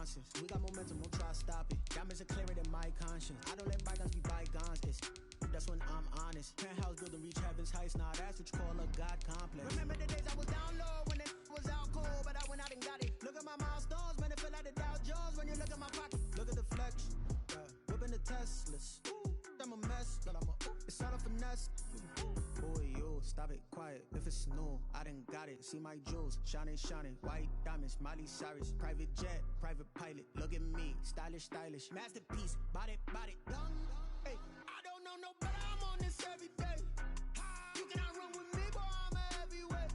nonsense. We got momentum, won't try to stop it. Diamonds are clearer than my conscience. I don't let bygones be bygones. That's when I'm honest. Penthouse building, reach heaven's heights. Nah, that's what you call a God complex. Remember the days I was down low when it was out cold, but I went out and got it. Look at my milestones, man, it feel like the Dow Jones when you look at my pocket. Look at the flex, whipping the Teslas. I'm a mess, but it's all a finesse. Boy, yo, stop it, quiet. If it's new, I done got it. See my jewels, shining, shining. White diamonds, Miley Cyrus. Private jet, private pilot. Look at me, stylish, stylish. Masterpiece, body, body. Young, hey, I don't know no better. I'm on this every day. You cannot run with me, boy, I'm a heavyweight.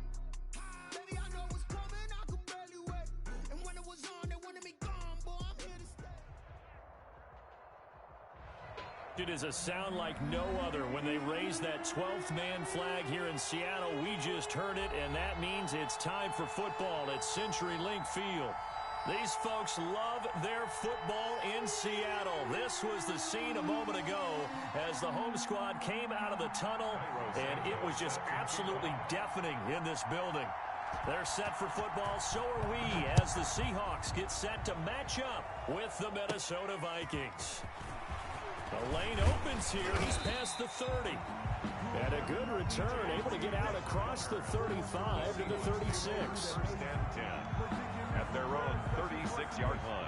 Baby, I know what's coming, I could barely wait. And when it was on, they wanted me gone, boy, I'm here to stay. It is a sound like no other when they raise that 12th man flag here in Seattle. We just heard it, and that means it's time for football at CenturyLink Field. These folks love their football in Seattle. This was the scene a moment ago as the home squad came out of the tunnel, and it was just absolutely deafening in this building. They're set for football, so are we, as the Seahawks get set to match up with the Minnesota Vikings. The lane opens here. He's past the 30. And a good return, able to get out across the 35 to the 36. First and 10 at their own 36-yard line.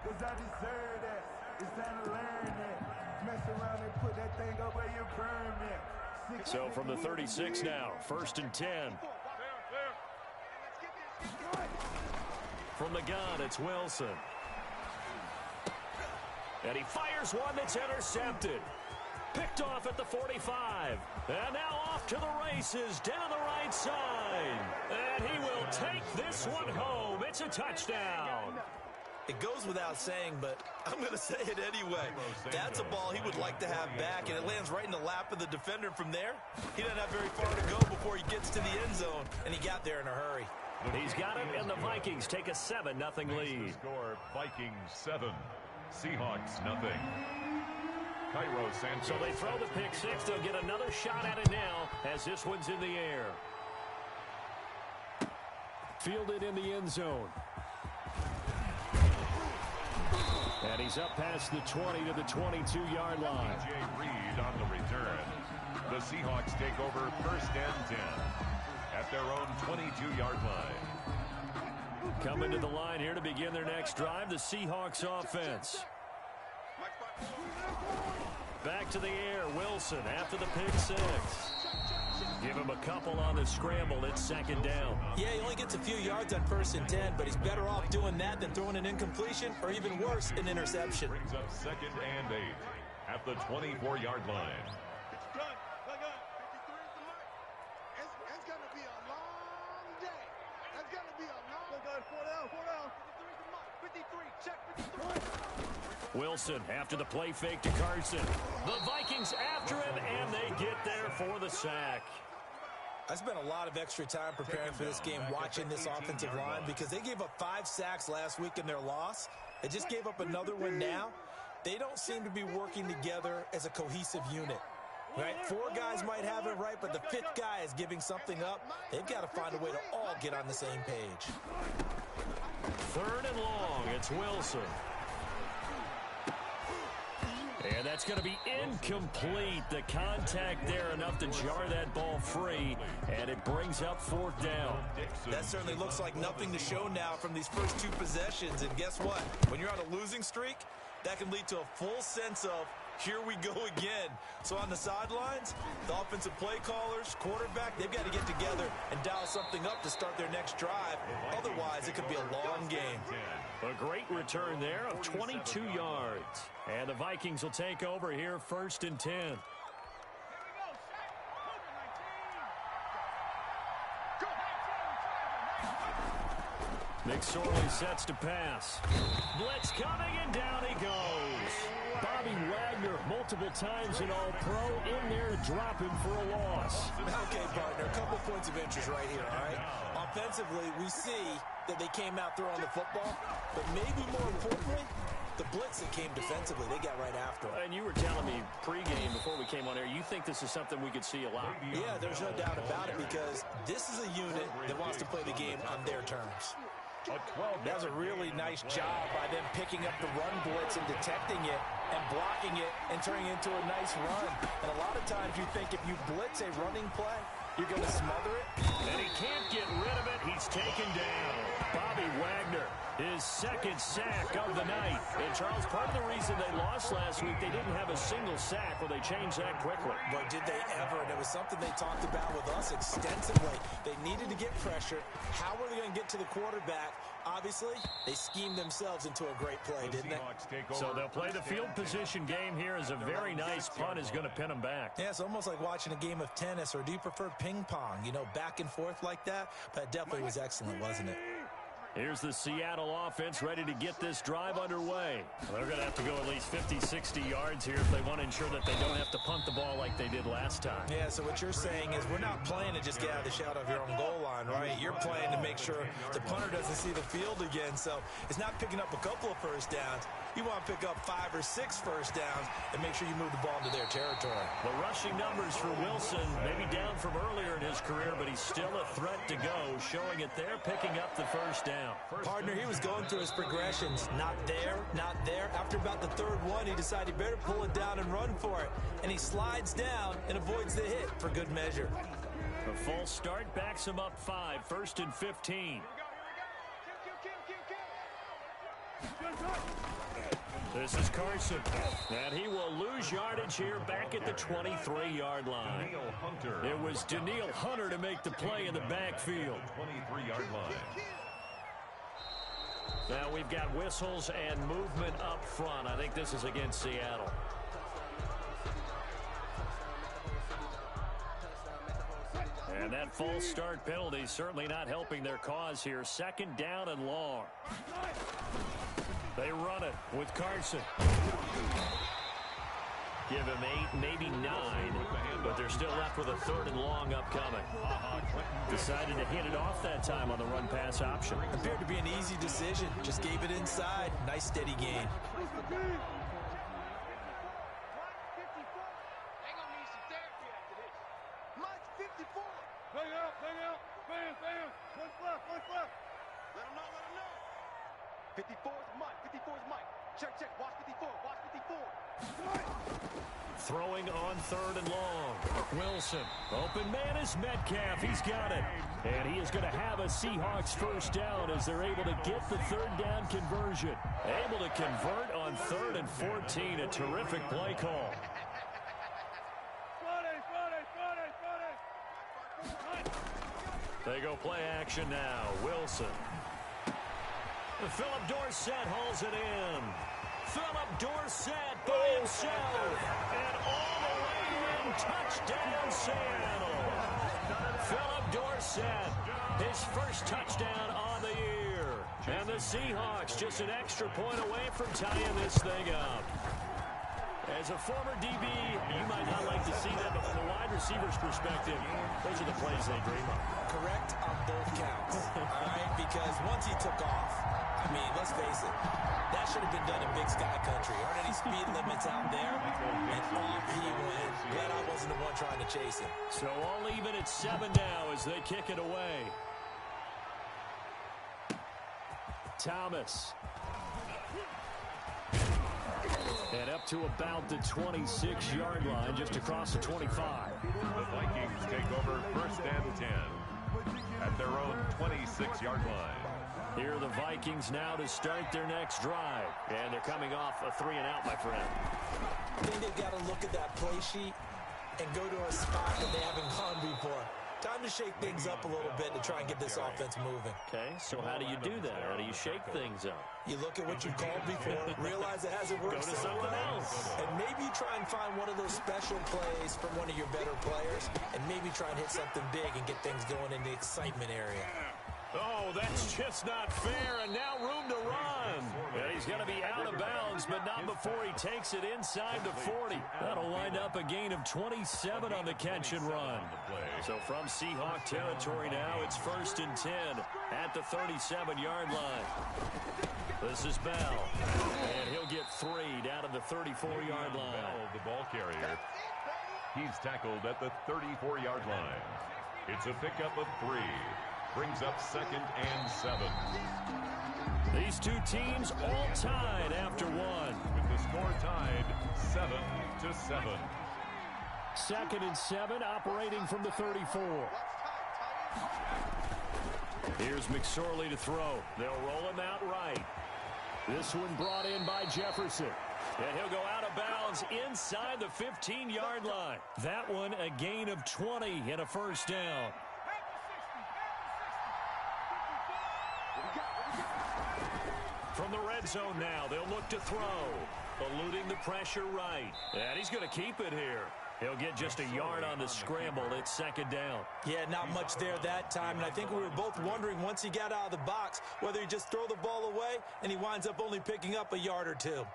Cause I deserve that. It's time to learn that. Mess around and put that thing up where your permit. So from the 36 now, first and 10. From the gun, it's Wilson. And he fires one that's intercepted. Picked off at the 45. And now off to the races down the right side. And he will take this one home. It's a touchdown. It goes without saying, but I'm going to say it anyway. That's a ball he would like to have back, and it lands right in the lap of the defender from there. He doesn't have very far to go before he gets to the end zone, and he got there in a hurry. He's got it, and the Vikings take a 7-0 lead. Score Vikings 7, Seahawks 0. Cairo Sanchez. So they throw the pick six. They'll get another shot at it now as this one's in the air. Fielded in the end zone. And he's up past the 20 to the 22-yard line. Peejay Reed on the return. The Seahawks take over first and 10 at their own 22-yard line. Coming to the line here to begin their next drive, the Seahawks offense. Back to the air, Wilson after the pick six. Give him a couple on the scramble. It's second down. Yeah, he only gets a few yards on first and 10, but he's better off doing that than throwing an incompletion or even worse, an interception. Brings up second and 8 at the 24-yard line. It's done. Look up. 53 is the mark. It's going to be a long day. It's going to be a long day. 4 down. 53 is the mark. 53. Check 53. Wilson after the play fake to Carson. The Vikings after him, and they get there for the sack. I spent a lot of extra time preparing for this game watching this offensive line because they gave up 5 sacks last week in their loss. They just gave up another one now. They don't seem to be working together as a cohesive unit. Right? 4 guys might have it right, but the 5th guy is giving something up. They've got to find a way to all get on the same page. Third and long, it's Wilson. And that's going to be incomplete. The contact there enough to jar that ball free, and it brings up 4th down. That certainly looks like nothing to show now from these first 2 possessions. And guess what? When you're on a losing streak, that can lead to a full sense of, here we go again. So on the sidelines, the offensive play callers, quarterback, they've got to get together and dial something up to start their next drive. Otherwise, it could be a long game. A great return there of 22 yards. And the Vikings will take over here first and 10. McSorley sets to pass. Blitz coming, and down he goes. Bobby Wagner, multiple times an All-Pro, in there dropping for a loss. Okay, partner, a couple points of interest right here, all right? Offensively, we see that they came out throwing the football, but maybe more importantly, the blitz that came defensively, they got right after it. And you were telling me pregame before we came on air, you think this is something we could see a lot. Yeah, there's no doubt about it because this is a unit that wants to play the game on their terms. That was a really nice job by them picking up the run blitz and detecting it and blocking it and turning it into a nice run. And a lot of times you think if you blitz a running play, you're going to smother it. And he can't get rid of it. He's taken down. Bobby Wagner, his second sack of the night. And, Charles, part of the reason they lost last week, they didn't have a single sack. Well, they changed that quickly. But did they ever? And it was something they talked about with us extensively. They needed to get pressure. How were they going to get to the quarterback? Obviously, they schemed themselves into a great play, didn't they? So they'll play the field position game here as a very nice punt is going to pin them back. Yeah, it's almost like watching a game of tennis, or do you prefer ping pong? You know, back and forth like that? But it definitely was excellent, wasn't it? Here's the Seattle offense ready to get this drive underway. They're going to have to go at least 50, 60 yards here if they want to ensure that they don't have to punt the ball like they did last time. Yeah, so what you're saying is we're not playing to just get out of the shadow of your own goal line, right? You're playing to make sure the punter doesn't see the field again. So it's not picking up a couple of first downs. You want to pick up 5 or 6 first downs and make sure you move the ball into their territory. The rushing numbers for Wilson, maybe down from earlier in his career, but he's still a threat to go, showing it there, picking up the first down. Partner, he was going through his progressions. Not there, not there. After about the third one, he decided he better pull it down and run for it. And he slides down and avoids the hit for good measure. A false start backs him up 5, 1st and 15. This is Carson, and he will lose yardage here back at the 23-yard line. It was Danielle Hunter to make the play in the backfield. 23-yard line. Now we've got whistles and movement up front. I think this is against Seattle. And that false start penalty certainly not helping their cause here. 2nd down and long. They run it with Carson. Give him 8, maybe 9, but they're still left with a 3rd and long upcoming. Decided to hit it off that time on the run-pass option. Appeared to be an easy decision. Just gave it inside. Nice steady gain. Fans. What's left? Let him know. 54 is Mike. Check. Watch 54. Throwing on 3rd and long. Wilson. Open man is Metcalf. He's got it. And he is going to have a Seahawks first down as they're able to get the 3rd down conversion. Able to convert on 3rd and 14. A terrific play call. They go play action now. Wilson. Philip Dorsett hauls it in. Philip Dorsett by himself. And all the way in. Touchdown, Seattle. Philip Dorsett, his first touchdown on the year. And the Seahawks just an extra point away from tying this thing up. As a former DB, you might not like to see that, but from the wide receiver's perspective, those are the plays they dream of. Correct on both counts, all right? Because once he took off, I mean, let's face it, that should have been done in Big Sky Country. Aren't any speed limits out there? And off he went. Glad I wasn't the one trying to chase him. So all even at 7 now as they kick it away. Thomas. And up to about the 26-yard line, just across the 25. The Vikings take over 1st and 10 at their own 26-yard line. Here are the Vikings now to start their next drive. And they're coming off a 3-and-out, my friend. I think they've got to look at that play sheet and go to a spot that they haven't gone before. Time to shake things up a little bit to try and get this offense moving. Okay, so how do you do that? How do you shake things up? You look at what you've called before, realize it hasn't worked. Go to something else. And maybe try and find one of those special plays from one of your better players, and maybe try and hit something big and get things going in the excitement area. Oh, that's just not fair, and now room to run. And he's going to be out of bounds, but not before he takes it inside the 40. That'll wind up a gain of 27 on the catch and run. So from Seahawk territory now, it's 1st and 10 at the 37-yard line. This is Bell, and he'll get 3 down to the 34-yard line. Bell, the ball carrier. He's tackled at the 34-yard line. It's a pickup of 3. Brings up 2nd and 7. These two teams all tied after 1. With the score tied 7-7. 2nd and 7, operating from the 34. Here's McSorley to throw. They'll roll him out right. This one brought in by Jefferson. And he'll go out of bounds inside the 15-yard line. That one a gain of 20 and a 1st down. From the red zone now, they'll look to throw. Eluding the pressure right. And he's going to keep it here. He'll get just a yard on the scramble. It's 2nd down. Yeah, not much there that time. And I think we were both wondering once he got out of the box whether he just throw the ball away and he winds up only picking up a yard or 2.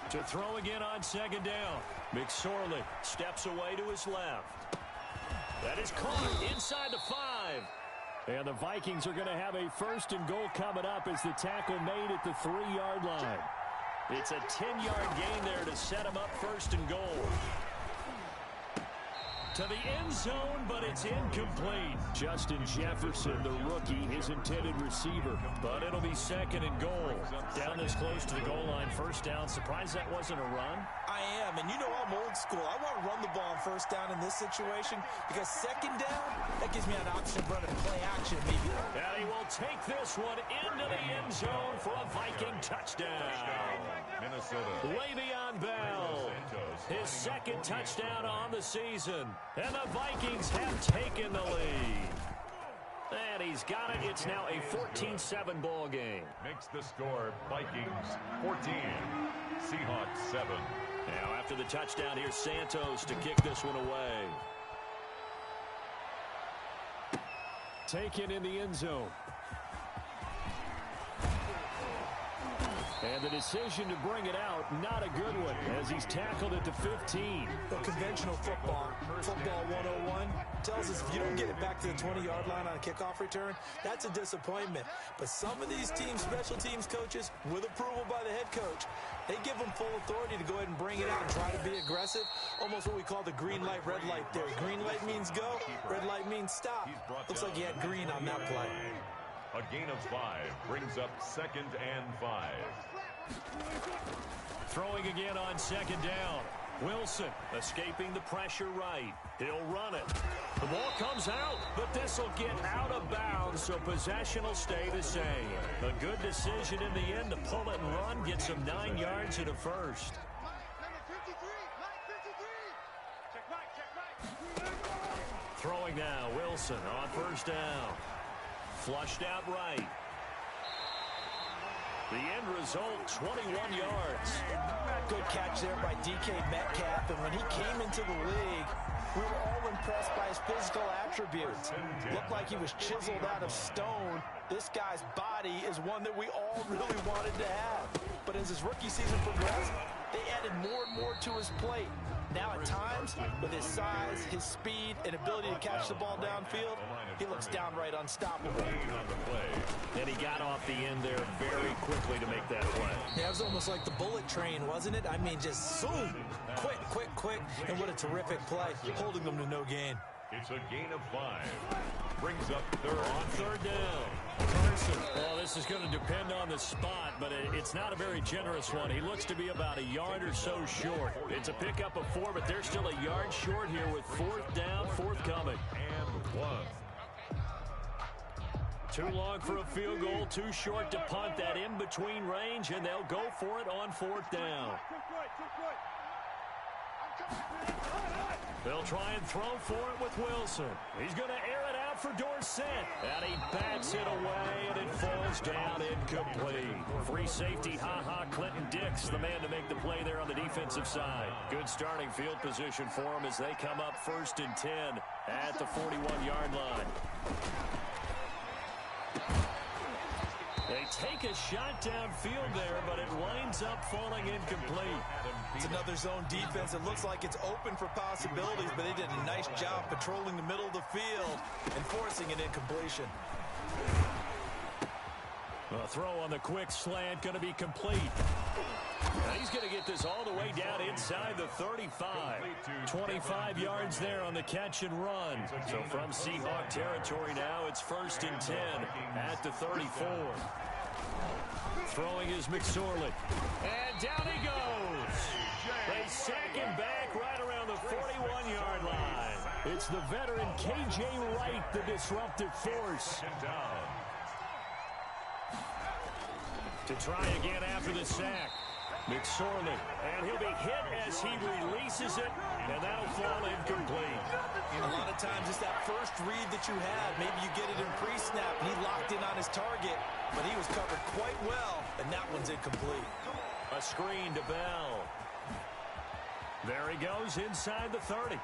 To throw again on 2nd down. McSorley steps away to his left. That is caught inside the 5. And the Vikings are going to have a 1st and goal coming up as the tackle made at the 3-yard line. It's a 10-yard gain there to set him up 1st and goal. To the end zone, but it's incomplete. Justin Jefferson, the rookie, his intended receiver. But it'll be 2nd and goal. Down this close to the goal line, 1st down. Surprised that wasn't a run? I am, and you know I'm old school. I want to run the ball on 1st down in this situation because 2nd down, that gives me an option of running play action maybe. And he will take this one into the end zone for a Viking touchdown. Minnesota. Le'Veon Bell, his 2nd touchdown on the season. And the Vikings have taken the lead. And he's got it. It's now a 14-7 ball game. Makes the score Vikings 14, Seahawks 7. Now after the touchdown, here's Santos to kick this one away. Taken in the end zone. And the decision to bring it out, not a good one, as he's tackled at the 15. Well, conventional football 101, tells us if you don't get it back to the 20-yard line on a kickoff return, that's a disappointment. But some of these teams, special teams coaches, with approval by the head coach, they give them full authority to go ahead and bring it out and try to be aggressive. Almost what we call the green light, red light there. Green light means go, red light means stop. Looks like he had green on that play. A gain of 5 brings up 2nd and 5. Throwing again on 2nd down. Wilson escaping the pressure right. He'll run it. The ball comes out, but this will get out of bounds, so possession will stay the same. A good decision in the end to pull it and run, get some 9 yards and a 1st. Throwing now, Wilson on 1st down. Flushed out right. The end result, 21 yards. Good catch there by DK Metcalf, and when he came into the league, we were all impressed by his physical attributes. Looked like he was chiseled out of stone. This guy's body is one that we all really wanted to have. But as his rookie season progressed, they added more and more to his plate. Now at times, with his size, his speed, and ability to catch the ball downfield, he looks downright unstoppable. And he got off the end there very quickly to make that play. Yeah, it was almost like the bullet train, wasn't it? I mean, just zoom, quick, and what a terrific play, holding them to no gain. It's a gain of 5. Brings up 3rd. On 3rd down. Carson. Well, this is going to depend on the spot, but it's not a very generous one. He looks to be about a yard or so short. It's a pickup of 4, but they're still a yard short here with 4th down, forthcoming. And 1. Too long for a field goal, too short to punt that in-between range, and they'll go for it on 4th down. They'll try and throw for it with Wilson. He's going to air it out for Dorsett. And he bats it away, and it falls down incomplete. Free safety, Clinton Dix, the man to make the play there on the defensive side. Good starting field position for him as they come up 1st and 10 at the 41-yard line. They take a shot downfield there, but it winds up falling incomplete. It's another zone defense. It looks like it's open for possibilities, but they did a nice job patrolling the middle of the field and forcing an incompletion. A throw on the quick slant going to be complete. And he's going to get this all the way down inside the 35. 25 yards there on the catch and run. So from Seahawk territory now, it's 1st and 10 at the 34. Throwing is McSorley. And down he goes. They sack him back right around the 41-yard line. It's the veteran Peejay Wright, the disruptive force. To try again after the sack. McSorley, and he'll be hit as he releases it, and that'll fall incomplete. A lot of times it's that first read that you have. Maybe you get it in pre-snap, and he locked in on his target, but he was covered quite well, and that one's incomplete. A screen to Bell. There he goes inside the 30.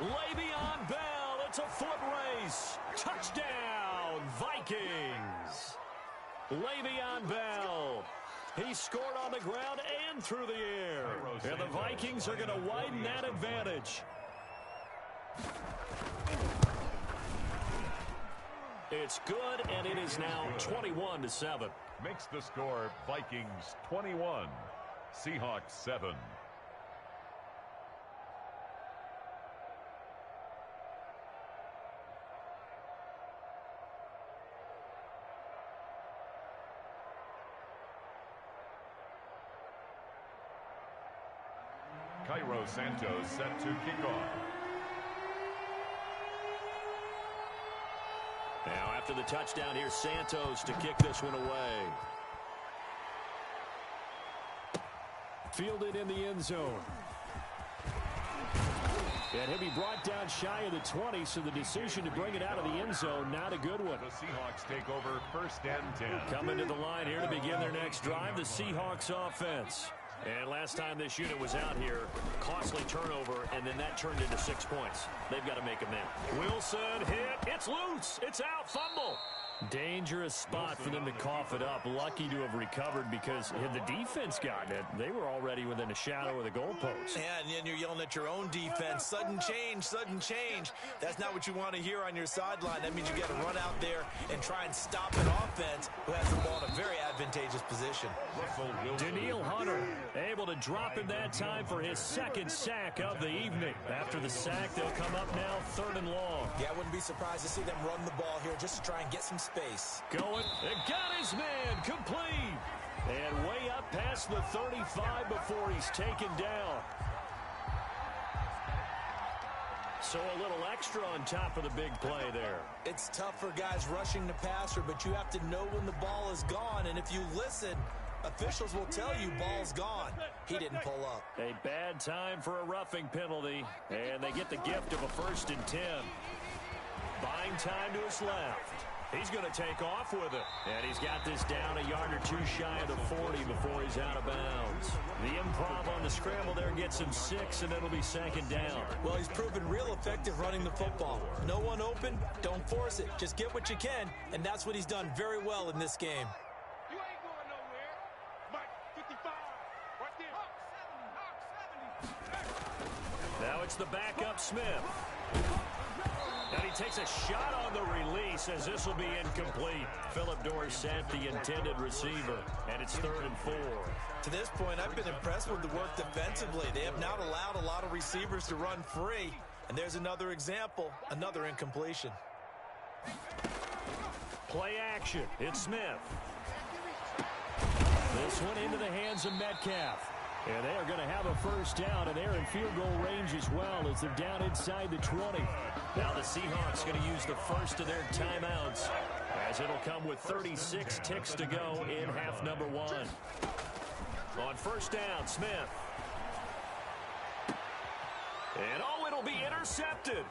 Le'Veon Bell, it's a foot race. Touchdown, Vikings. Le'Veon Bell. He scored on the ground and through the air. And the Vikings are going to widen that advantage. It's good, and it is now 21-7. Makes the score Vikings 21, Seahawks 7. Cairo Santos set to kick off. Now after the touchdown, here's Santos to kick this one away. Fielded in the end zone. And he'll be brought down shy of the 20, so the decision to bring it out of the end zone, not a good one. The Seahawks take over 1st and 10. Coming to the line here to begin their next drive, the Seahawks offense. And last time this unit was out here, costly turnover, and then that turned into 6 points. They've got to make them now. Wilson hit. It's loose. It's out. Fumble. Dangerous spot for them to cough it up. Lucky to have recovered because had the defense gotten it, they were already within a shadow of the goalpost. Yeah, and then you're yelling at your own defense. Sudden change, sudden change. That's not what you want to hear on your sideline. That means you got to run out there and try and stop an offense who has the ball in a very advantageous position. Daniil Hunter able to drop him that time for his 2nd sack of the evening. After the sack, they'll come up now 3rd and long. Yeah, I wouldn't be surprised to see them run the ball here just to try and get some space. Going, and got his man, complete. And way up past the 35 before he's taken down. So a little extra on top of the big play there. It's tough for guys rushing the passer, but you have to know when the ball is gone. And if you listen, officials will tell you ball's gone. He didn't pull up. A bad time for a roughing penalty. And they get the gift of a 1st and 10. Buying time to his left. He's going to take off with it. And he's got this down a yard or two shy of the 40 before he's out of bounds. The improv on the scramble there gets him 6, and it'll be 2nd down. Well, he's proven real effective running the football. No one open, don't force it. Just get what you can, and that's what he's done very well in this game. You ain't going nowhere. Mike, 55, right there. Now it's the backup Smith. And he takes a shot on the release as this will be incomplete. Philip Dorsett, the intended receiver, and it's 3rd and 4. To this point, I've been impressed with the work defensively. They have not allowed a lot of receivers to run free. And there's another example, another incompletion. Play action. It's Smith. This one into the hands of Metcalf. And they are going to have a 1st down, and they're in field goal range as well as they're down inside the 20. Now the Seahawks going to use the first of their timeouts as it'll come with 36 ticks to go in half number 1. On 1st down, Smith. And, oh, it'll be intercepted.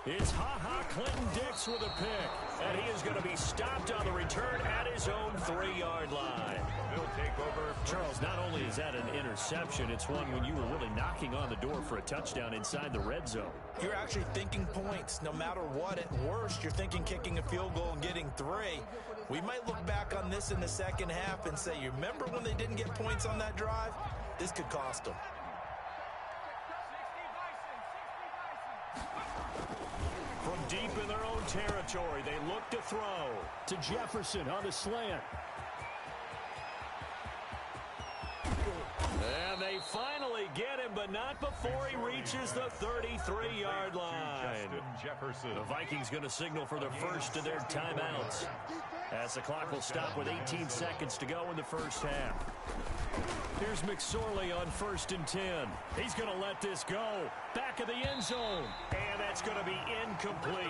It's Ha-Ha Clinton-Dix with a pick. And he is going to be stopped on the return at his own 3-yard line. They'll take over. Charles, not only is that an interception, it's one when you were really knocking on the door for a touchdown inside the red zone. You're actually thinking points. No matter what, at worst, you're thinking kicking a field goal and getting 3. We might look back on this in the second half and say, you remember when they didn't get points on that drive? This could cost them. From deep in their own territory, they look to throw to Jefferson on the slant. And they finally get him, but not before he reaches the 33-yard line. Jefferson. The Vikings going to signal for the first of their timeouts, as the clock will stop with 18 seconds to go in the first half. Here's McSorley on 1st and 10. He's going to let this go. Back of the end zone. And that's going to be incomplete.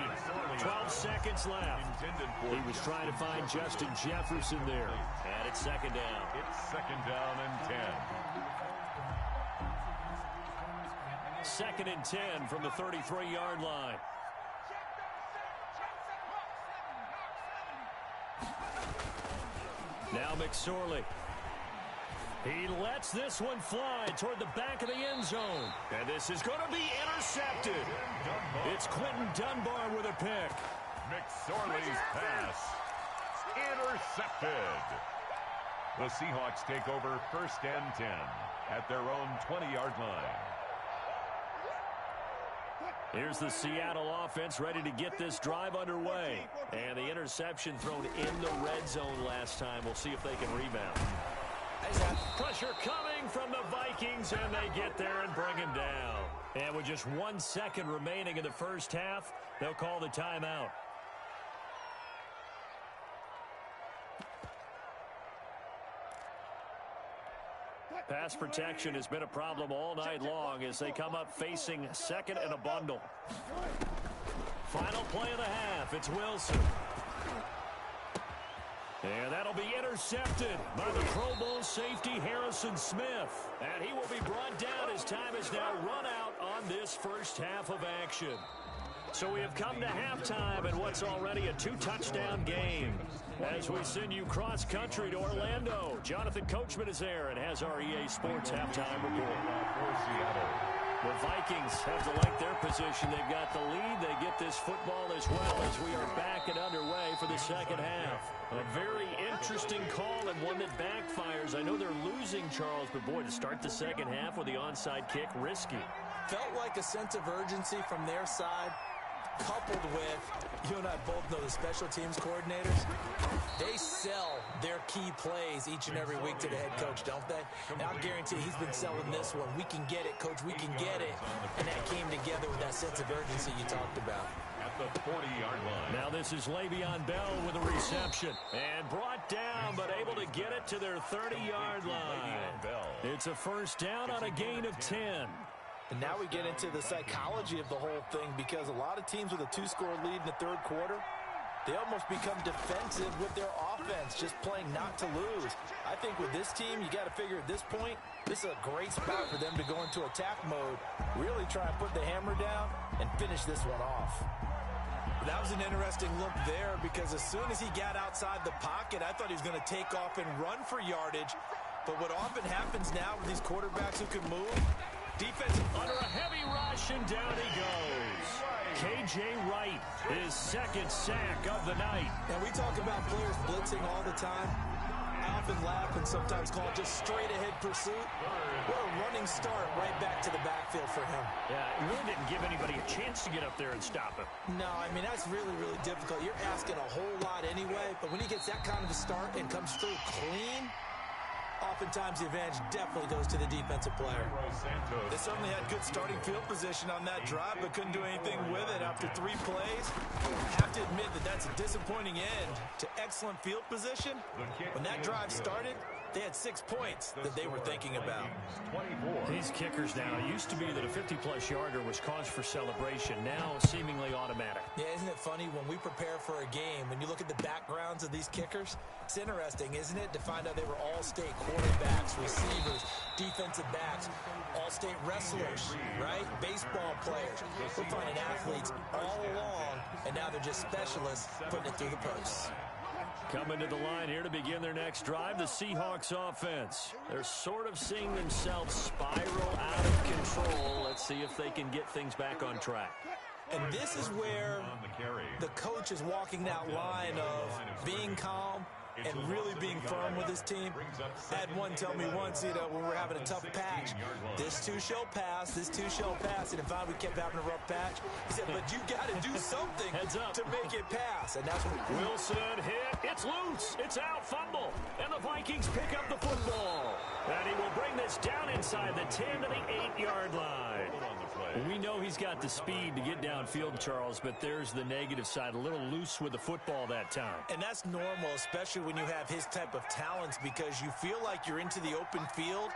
12 seconds left. He was trying to find Justin Jefferson there. And it's second down. It's second down and 10. Second and 10 from the 33-yard line. Now McSorley. He lets this one fly toward the back of the end zone. And this is going to be intercepted. It's Quentin Dunbar with a pick. McSorley's pass. Intercepted. The Seahawks take over 1st and 10 at their own 20-yard line. Here's the Seattle offense ready to get this drive underway. And the interception thrown in the red zone last time. We'll see if they can rebound. Pressure coming from the Vikings, and they get there and bring him down. And with just 1 second remaining in the first half, they'll call the timeout. Pass protection has been a problem all night long as they come up facing second and a bundle. Final play of the half. It's Wilson. And that'll be intercepted by the Pro Bowl safety Harrison Smith. And he will be brought down as time is now run out on this first half of action. So we have come to halftime in what's already a 2-touchdown game. As we send you cross-country to Orlando, Jonathan Coachman is there and has our EA Sports halftime report. The Vikings have to like their position. They've got the lead. They get this football as well as we are back and underway for the second half. A very interesting call and one that backfires. I know they're losing, Charles, but boy, to start the second half with the onside kick, risky. Felt like a sense of urgency from their side, coupled with, you and I both know the special teams coordinators, they sell their key plays each and every week to the head coach, don't they? And I'll guarantee he's been selling this one. We can get it, coach, we can get it. And that came together with that sense of urgency you talked about. At the 40-yard line. Now this is Le'Veon Bell with a reception. And brought down, but able to get it to their 30-yard line. It's a first down on a gain of 10. And now we get into the psychology of the whole thing, because a lot of teams with a 2-score lead in the third quarter, they almost become defensive with their offense, just playing not to lose. I think with this team, you got to figure at this point, this is a great spot for them to go into attack mode, really try and put the hammer down and finish this one off. That was an interesting look there, because as soon as he got outside the pocket, I thought he was going to take off and run for yardage. But what often happens now with these quarterbacks who can move, defense under a heavy rush, and down he goes. K.J. Wright, his second sack of the night. And we talk about players blitzing all the time. I often laugh and sometimes call it just straight-ahead pursuit. What a running start right back to the backfield for him. Yeah, it really didn't give anybody a chance to get up there and stop him. No, I mean, that's really, really difficult. You're asking a whole lot anyway, but when he gets that kind of a start and comes through clean, oftentimes the advantage definitely goes to the defensive player. They certainly had good starting field position on that drive, but couldn't do anything with it after 3 plays. I have to admit that that's a disappointing end to excellent field position. When that drive started, they had 6 points that they were thinking about. These kickers now, it used to be that a 50-plus yarder was cause for celebration. Now seemingly automatic. Yeah, isn't it funny when we prepare for a game, when you look at the backgrounds of these kickers, it's interesting, isn't it, to find out they were all-state quarterbacks, receivers, defensive backs, all-state wrestlers, right? Baseball players. We're finding athletes all along, and now they're just specialists putting it through the posts. Coming to the line here to begin their next drive, the Seahawks offense. They're sort of seeing themselves spiral out of control. Let's see if they can get things back on track. And this is where the coach is walking that line of being calm and really being firm with his team. I had one tell me once, when we were having a tough patch, this too shall pass, this too shall pass. And if we kept having a rough patch, he said, but you got to do something to make it pass. And that's what Wilson hit. It's loose. It's out. Fumble. And the Vikings pick up the football. And he will bring this down inside the 10 to the 8-yard line. We know he's got the speed to get downfield, Charles, but there's the negative side. A little loose with the football that time. And that's normal, especially when you have his type of talents, because you feel like you're into the open field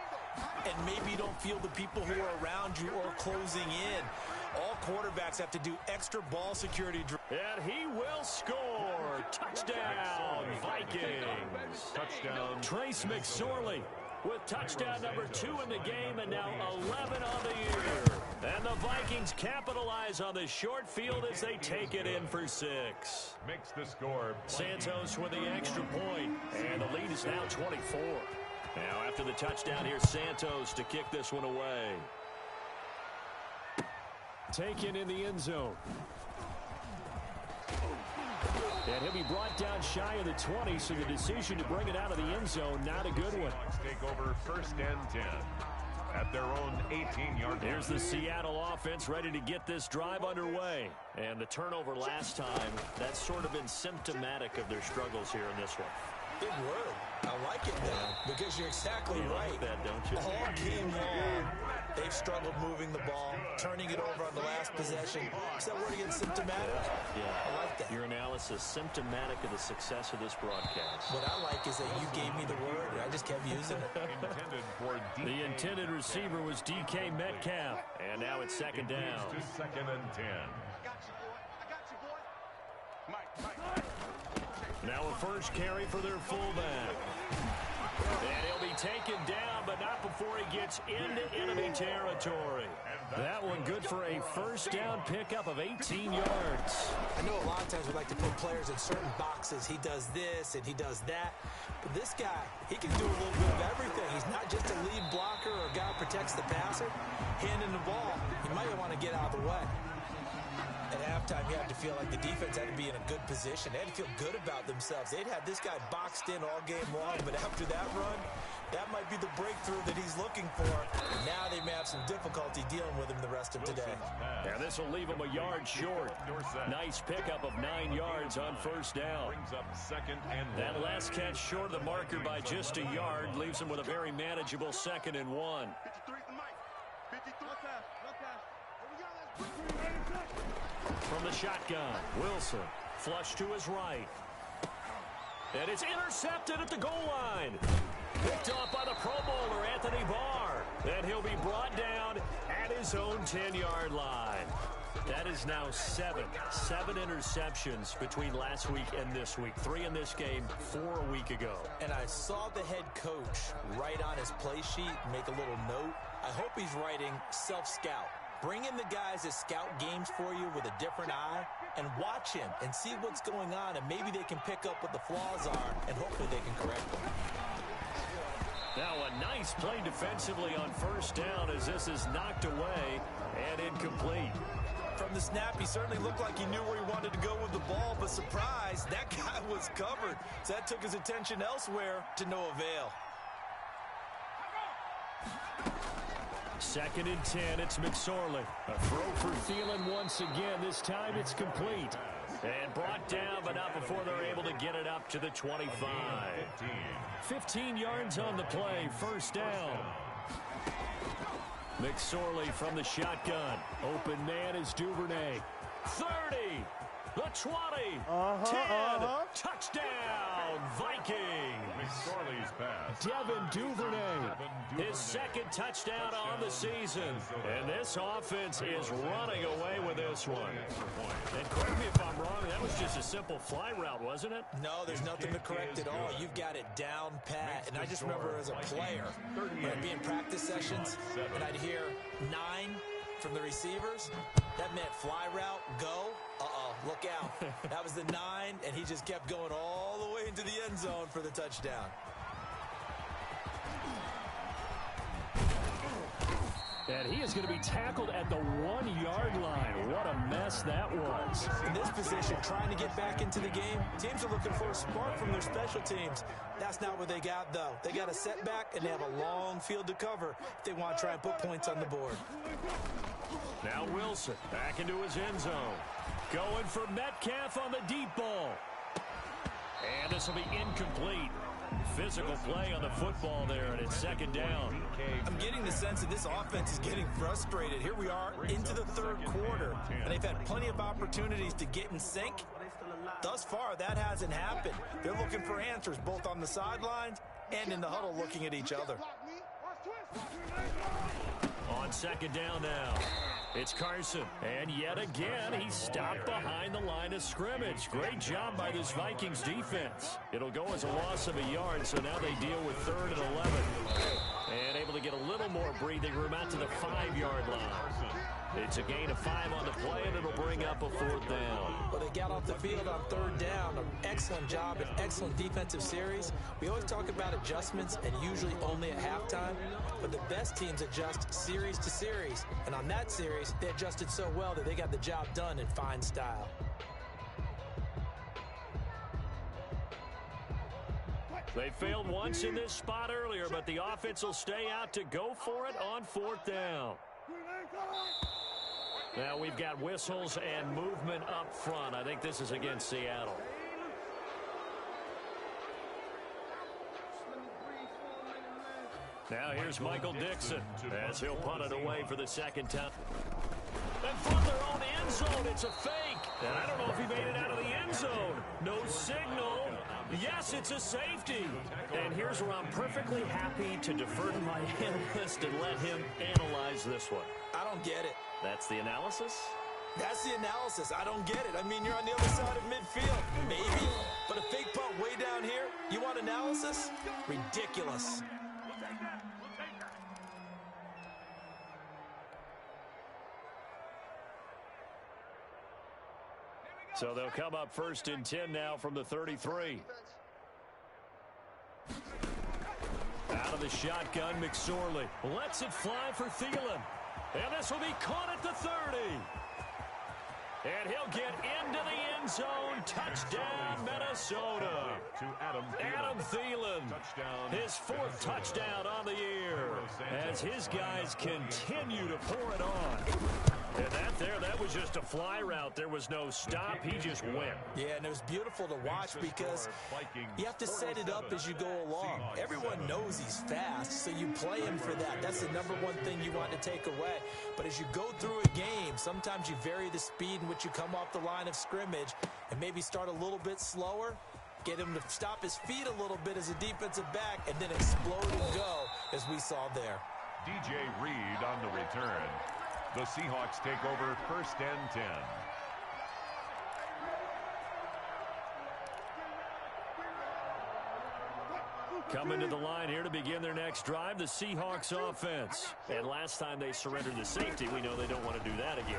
and maybe you don't feel the people who are around you or closing in. All quarterbacks have to do extra ball security. And he will score. Touchdown, Vikings. Touchdown. Trace McSorley with touchdown number 2 in the game, and now 11 on the year. And the Vikings capitalize on the short field as they take it in for 6. Makes the score. Santos with the extra point, and the lead is now 24. Now after the touchdown, here's Santos to kick this one away. Taken in the end zone. And he'll be brought down shy of the 20, so the decision to bring it out of the end zone, not a good one. Take over 1st and 10 at their own 18-yard line. Here's the Seattle offense ready to get this drive underway. And the turnover last time, that's sort of been symptomatic of their struggles here in this one. Big word. I like it now, because you're exactly right. Like that, don't you? All game long, they've struggled moving the ball, turning it over on the last possession. Is that word again, symptomatic? Yeah. I like that. Your analysis, symptomatic of the success of this broadcast. What I like is that you gave me the word, and I just kept using it. Intended for The intended receiver was DK Metcalf. And now it's 2nd down. To 2nd and 10. I got you, boy. Mike. Now a first carry for their fullback. And he'll be taken down, but not before he gets into enemy territory. That one good for a first down pickup of 18 yards. I know a lot of times we like to put players in certain boxes. He does this and he does that. But this guy, he can do a little bit of everything. He's not just a lead blocker or a guy who protects the passer. Handing the ball, he might want to get out of the way. At halftime, you had to feel like the defense had to be in a good position. They had to feel good about themselves. They'd had this guy boxed in all game long, but after that run, that might be the breakthrough that he's looking for. And now they may have some difficulty dealing with him the rest of today. Yeah, this will leave him a yard short. Nice pickup of 9 yards on first down. Brings up 2nd and 1. That last catch short of the marker by just a yard leaves him with a very manageable 2nd and 1. 53 to Mike. 53. One pass. Here we go. Let's bring it. From the shotgun, Wilson, flush to his right. And it's intercepted at the goal line. Picked off by the Pro Bowler, Anthony Barr. And he'll be brought down at his own 10-yard line. That is now 7 interceptions between last week and this week. 3 in this game, 4 a week ago. And I saw the head coach write on his play sheet, make a little note. I hope he's writing self-scout. Bring in the guys that scout games for you with a different eye and watch him and see what's going on, and maybe they can pick up what the flaws are, and hopefully they can correct them. Now a nice play defensively on first down as this is knocked away and incomplete. From the snap, he certainly looked like he knew where he wanted to go with the ball, but surprise, that guy was covered. So that took his attention elsewhere to no avail. 2nd and 10, it's McSorley. A throw for Thielen once again. This time it's complete. And brought down, but not before they're able to get it up to the 25. 15 yards on the play, first down. McSorley from the shotgun. Open man is Duvernay. 30, the 20, 10, touchdown, Vikings. McSorley's pass. Devin Duvernay. his second touchdown on the season. And this offense is running away with this one. And correct me if I'm wrong, that was just a simple fly route, wasn't it? No, there's nothing to correct at all. You've got it down pat. And I just remember as a player, when I'd be in practice sessions, and I'd hear 9 from the receivers, that meant fly route, go, look out. That was the 9, and he just kept going all the way into the end zone for the touchdown. And he is going to be tackled at the 1-yard line. What a mess that was. In this position, trying to get back into the game, teams are looking for a spark from their special teams. That's not what they got, though. They got a setback, and they have a long field to cover if they want to try and put points on the board. Now Wilson back into his end zone. Going for Metcalf on the deep ball. And this will be incomplete. Physical play on the football there, and it's second down. I'm getting the sense that this offense is getting frustrated. Here we are into the third quarter, and they've had plenty of opportunities to get in sync. Thus far, that hasn't happened. They're looking for answers both on the sidelines and in the huddle looking at each other. On second down now, it's Carson. And yet again, he's stopped behind the line of scrimmage. Great job by this Vikings defense. It'll go as a loss of a yard, so now they deal with 3rd and 11. And able to get a little more breathing room out to the 5-yard line. It's a gain of 5 on the play, and it'll bring up a 4th down. Well, they got off the field on 3rd down. An excellent job, an excellent defensive series. We always talk about adjustments, and usually only at halftime. But the best teams adjust series to series. And on that series, they adjusted so well that they got the job done in fine style. They failed once in this spot earlier, but the offense will stay out to go for it on 4th down. Now we've got whistles and movement up front. I think this is against Seattle. Now here's Michael Dixon as he'll punt it away for the second time. And from their own end zone, it's a fake. And I don't know if he made it out of the end zone. No signal. Yes, it's a safety. And here's where I'm perfectly happy to defer to my analyst and let him analyze this one. I don't get it. That's the analysis? That's the analysis. I don't get it. I mean, you're on the other side of midfield. Maybe. But a fake punt way down here? You want analysis? Ridiculous. So they'll come up 1st and 10 now from the 33. Out of the shotgun, McSorley lets it fly for Thielen. And this will be caught at the 30. And he'll get into the end zone. Touchdown, Minnesota. To Adam Thielen. His 4th touchdown on the year. As his guys continue to pour it on. And that was just a fly route. There was no stop. He just went. Yeah, and it was beautiful to watch because you have to set it up as you go along. Everyone knows he's fast, so you play him for that. That's the number one thing you want to take away. But as you go through a game, sometimes you vary the speed in which you come off the line of scrimmage and maybe start a little bit slower, get him to stop his feet a little bit as a defensive back, and then explode and go, as we saw there. DJ Reed on the return. The Seahawks take over 1st and 10. Coming to the line here to begin their next drive, the Seahawks offense. And last time they surrendered the safety, we know they don't want to do that again.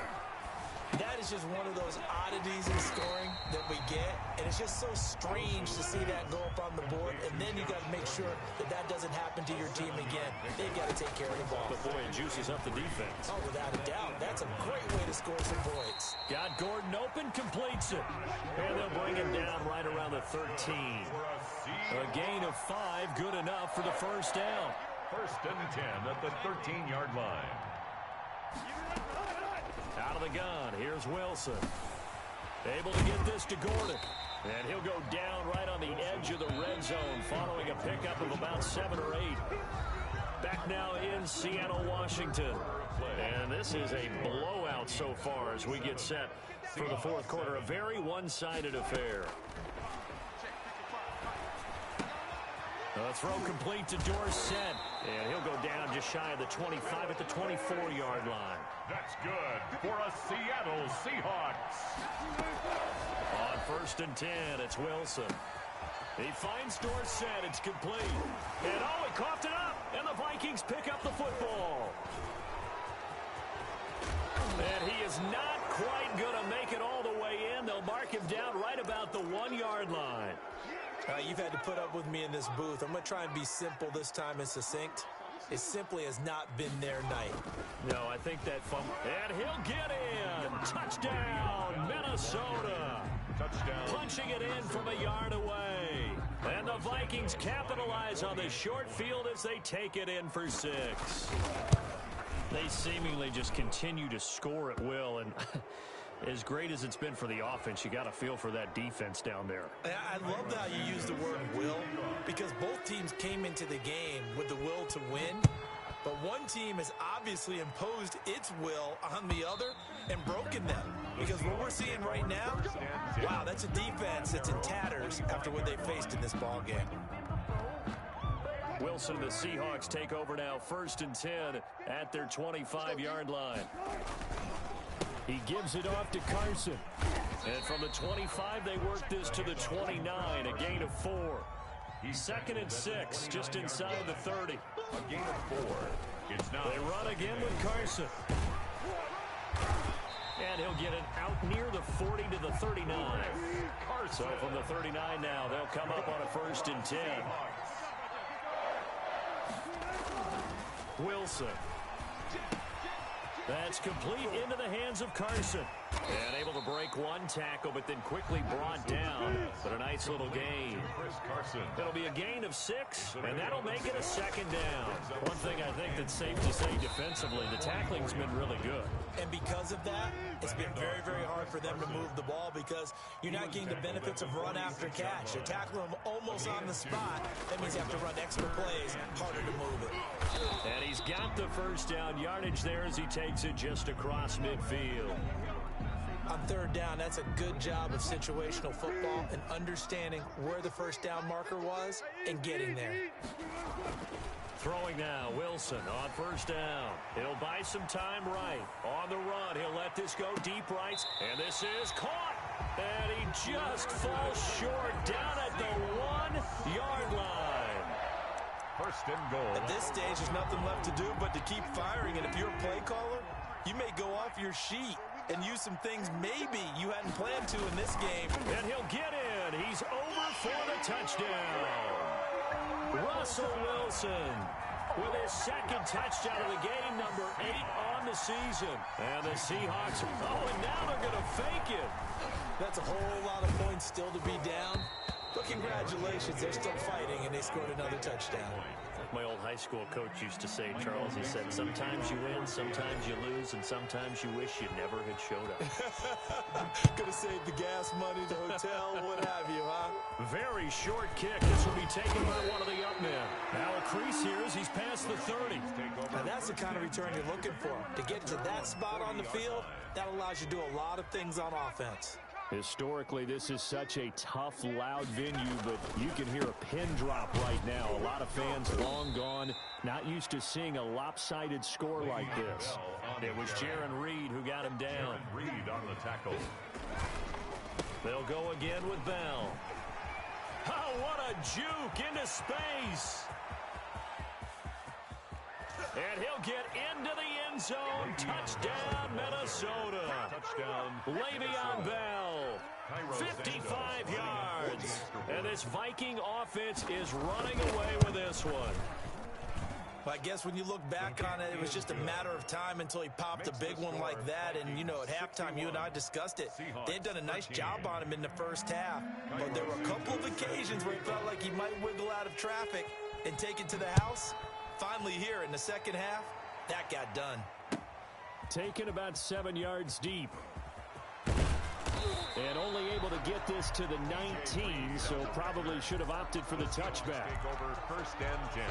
That is just one of those oddities in scoring that we get, and it's just so strange to see that go up on the board, and then you got to make sure that that doesn't happen to your team again. They've got to take care of the ball. But boy, it juices up the defense. Oh, without a doubt. That's a great way to score some points. Got Gordon open, completes it. And they'll bring him down right around the 13. A gain of 5, good enough for the 1st down. 1st and 10 at the 13-yard line. Out of the gun, here's Wilson. Able to get this to Gordon. And he'll go down right on the edge of the red zone following a pickup of about 7 or 8. Back now in Seattle, Washington. And this is a blowout so far as we get set for the 4th quarter. A very one-sided affair. A throw complete to Dorsett. And he'll go down just shy of the 25 at the 24-yard line. That's good for a Seattle Seahawks. On 1st and 10, it's Wilson. He finds Dorsett. It's complete. And he coughed it up. And the Vikings pick up the football. And he is not quite going to make it all the way in. They'll mark him down right about the 1-yard line. You've had to put up with me in this booth. I'm going to try and be simple this time and succinct. It simply has not been their night. No, I think that fumble. And he'll get in. Touchdown, Minnesota. Touchdown. Punching it in from a yard away. And the Vikings capitalize on the short field as they take it in for 6. They seemingly just continue to score at will, and as great as it's been for the offense, you got to feel for that defense down there. I love how you use the word will, because both teams came into the game with the will to win, but one team has obviously imposed its will on the other and broken them. Because what we're seeing right now, wow, that's a defense that's in tatters after what they faced in this ball game. Wilson and the Seahawks take over now, 1st and 10 at their 25-yard line. He gives it off to Carson. And from the 25, they work this to the 29, a gain of 4. 2nd and 6, just inside the 30. A gain of 4. It's now. They run again with Carson. And he'll get it out near the 40 to the 39. So from the 39 now, they'll come up on a 1st and 10. Wilson. That's complete into the hands of Carson. And able to break one tackle, but then quickly brought down. But a nice little gain. It'll be a gain of 6, and that'll make it a 2nd down. One thing I think that's safe to say defensively, the tackling's been really good. And because of that, it's been very, very hard for them to move the ball because you're not getting the benefits of run after catch. You tackle them almost on the spot. That means you have to run extra plays, harder to move it. And he's got the 1st down yardage there as he takes it just across midfield. On 3rd down, that's a good job of situational football and understanding where the 1st down marker was and getting there. Throwing now, Wilson on 1st down. He'll buy some time right. On the run, he'll let this go deep right. And this is caught. And he just falls short down at the 1-yard line. 1st and goal. At this stage, there's nothing left to do but to keep firing. And if you're a play caller, you may go off your sheet and use some things maybe you hadn't planned to in this game. And he'll get in. He's over for the touchdown. Russell Wilson with his 2nd touchdown of the game, number 8 on the season. And the Seahawks, and now they're going to fake it. That's a whole lot of points still to be down. But congratulations, they're still fighting, and they scored another touchdown. My old high school coach used to say, Charles, he said, sometimes you win, sometimes you lose, and sometimes you wish you never had showed up. Could have saved the gas money, the hotel, what have you, huh? Very short kick. This will be taken by one of the up men. Now a crease here as he's past the 30. Now that's the kind of return you're looking for. To get to that spot on the field, that allows you to do a lot of things on offense. Historically, this is such a tough, loud venue, but you can hear a pin drop right now. A lot of fans long gone, not used to seeing a lopsided score like this. It was Jaron Reed who got him down. Reed on the tackle. They'll go again with Bell. Oh, what a juke into space. And he'll get into the end zone. Touchdown, Minnesota. Touchdown. Le'Veon Bell. 55 yards. And this Viking offense is running away with this one. Well, I guess when you look back on it, it was just a matter of time until he popped a big one like that. And, you know, at halftime, you and I discussed it. They'd done a nice job on him in the 1st half. But there were a couple of occasions where he felt like he might wiggle out of traffic and take it to the house. Finally here in the 2nd half, that got done. Taken about 7 yards deep. And only able to get this to the 19, so probably should have opted for the touchback. Take over 1st and 10.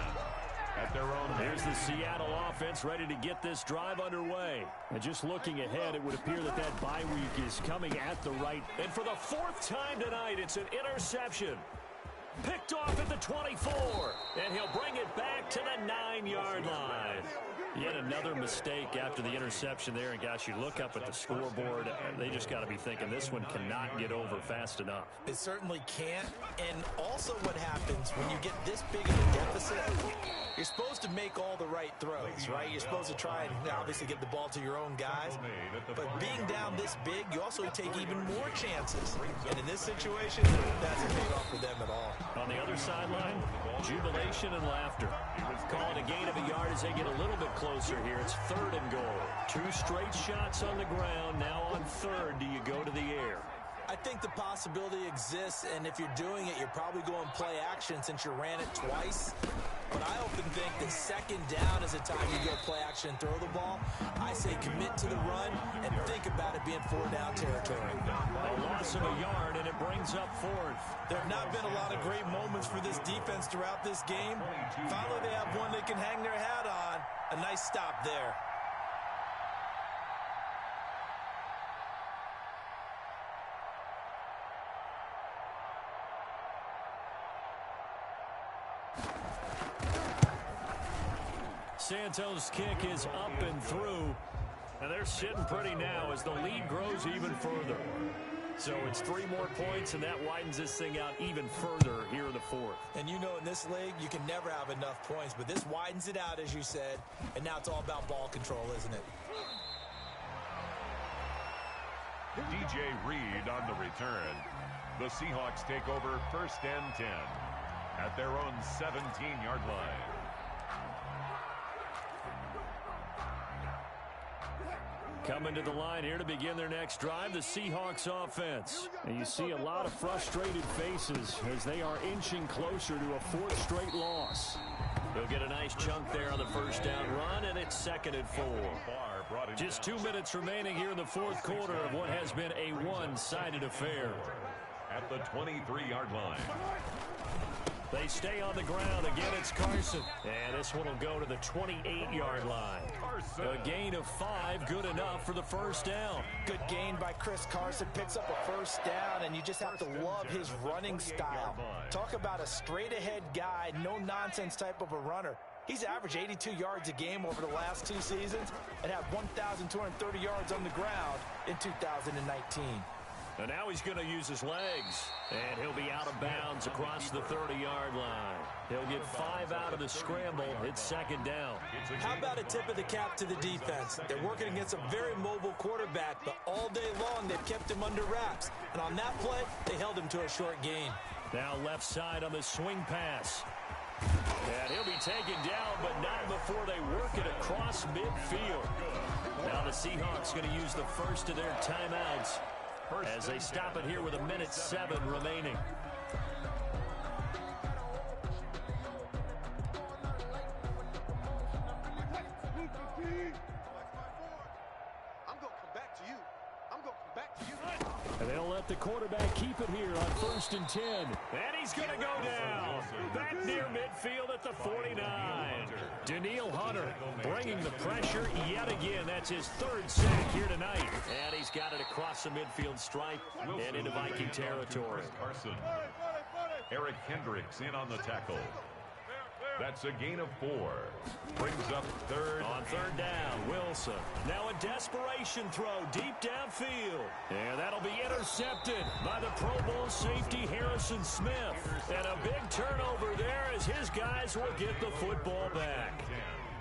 At their own. Here's the Seattle offense ready to get this drive underway. And just looking ahead, it would appear that that bye week is coming at the right. And for the 4th time tonight, it's an interception. Picked off at the 24. And he'll bring it back to the 9-yard line. Yet another mistake after the interception there. And, gosh, you look up at the scoreboard. They just got to be thinking this one cannot get over fast enough. It certainly can't. And also what happens when you get this big of a deficit, you're supposed to make all the right throws, right? You're supposed to try and obviously get the ball to your own guys. But being down this big, you also take even more chances. And in this situation, that hasn't paid off for them at all. On the other sideline, jubilation and laughter. Call it a gain of a yard as they get a little bit closer here. It's 3rd and goal. 2 straight shots on the ground. Now on 3rd, do you go to the air? I think the possibility exists, and if you're doing it, you're probably going play action since you ran it twice. But I often think that 2nd down is a time you go play action and throw the ball. I say commit to the run and think about it being 4-down territory. A loss of a yard, and it brings up 4th. There have not been a lot of great moments for this defense throughout this game. Finally, they have one they can hang their hat on. A nice stop there. Santos' kick is up and through, and they're sitting pretty now as the lead grows even further. So it's 3 more points, and that widens this thing out even further here in the 4th. And you know in this league, you can never have enough points, but this widens it out, as you said, and now it's all about ball control, isn't it? DJ Reed on the return. The Seahawks take over 1st and 10 at their own 17-yard line. Coming to the line here to begin their next drive, the Seahawks offense. And you see a lot of frustrated faces as they are inching closer to a 4th straight loss. They'll get a nice chunk there on the 1st down run, and it's 2nd and 4. Just 2 minutes remaining here in the 4th quarter of what has been a one-sided affair. At the 23-yard line. They stay on the ground. Again, it's Carson. And this one will go to the 28-yard line. A gain of 5, good enough for the 1st down. Good gain by Chris Carson. Picks up a 1st down, and you just have to love his running style. Talk about a straight-ahead guy, no-nonsense type of a runner. He's averaged 82 yards a game over the last 2 seasons and had 1,230 yards on the ground in 2019. And now he's going to use his legs. And he'll be out of bounds across the 30-yard line. He'll get 5 out of the scramble. It's 2nd down. How about a tip of the cap to the defense? They're working against a very mobile quarterback, but all day long they've kept him under wraps. And on that play, they held him to a short gain. Now left side on the swing pass. And he'll be taken down, but not before they work it across midfield. Now the Seahawks going to use the first of their timeouts as they stop it here with 1:07 remaining. And they'll let the quarterback keep it here on 1st and 10. And he's going to go down. Back near midfield at the 49. Daniil Hunter bringing the pressure yet again. That's his 3rd sack here tonight. And he's got it across the midfield stripe and into Viking territory. Carson. Eric Hendricks in on the tackle. That's a gain of 4. Brings up 3rd. On 3rd down, Wilson. Now a desperation throw deep downfield. And that'll be intercepted by the Pro Bowl safety Harrison Smith. And a big turnover there as his guys will get the football back.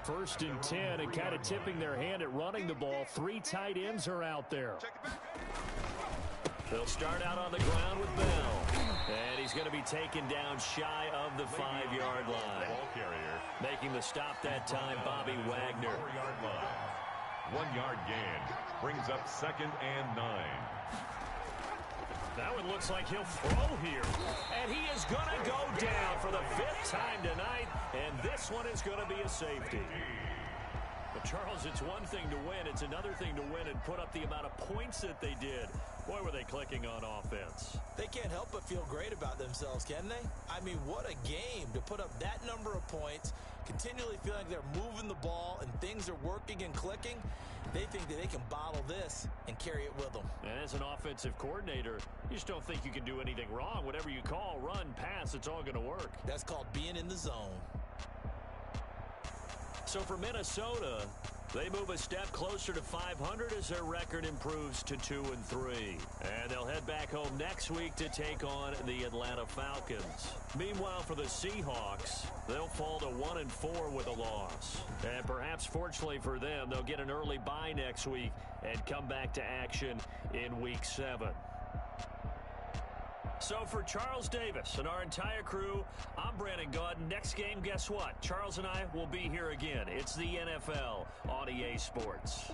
1st and 10, and kind of tipping their hand at running the ball. 3 tight ends are out there. They'll start out on the ground with Bell. And he's going to be taken down shy of the 5-yard line. Ball carrier. Making the stop that time, Bobby Wagner. 4-yard line. 1-yard gain. Brings up 2nd and 9. That one looks like he'll throw here. And he is going to go down for the 5th time tonight. And this one is going to be a safety. But Charles, it's one thing to win. It's another thing to win and put up the amount of points that they did. Boy, were they clicking on offense. They can't help but feel great about themselves, can they? I mean, what a game to put up that number of points, continually feeling like they're moving the ball and things are working and clicking. They think that they can bottle this and carry it with them. And as an offensive coordinator, you just don't think you can do anything wrong. Whatever you call, run, pass, it's all going to work. That's called being in the zone. So for Minnesota, they move a step closer to 500 as their record improves to 2-3. And they'll head back home next week to take on the Atlanta Falcons. Meanwhile, for the Seahawks, they'll fall to 1-4 with a loss. And perhaps fortunately for them, they'll get an early bye next week and come back to action in Week 7. So for Charles Davis and our entire crew, I'm Brandon Gaudin. Next game, guess what? Charles and I will be here again. It's the NFL on EA Sports.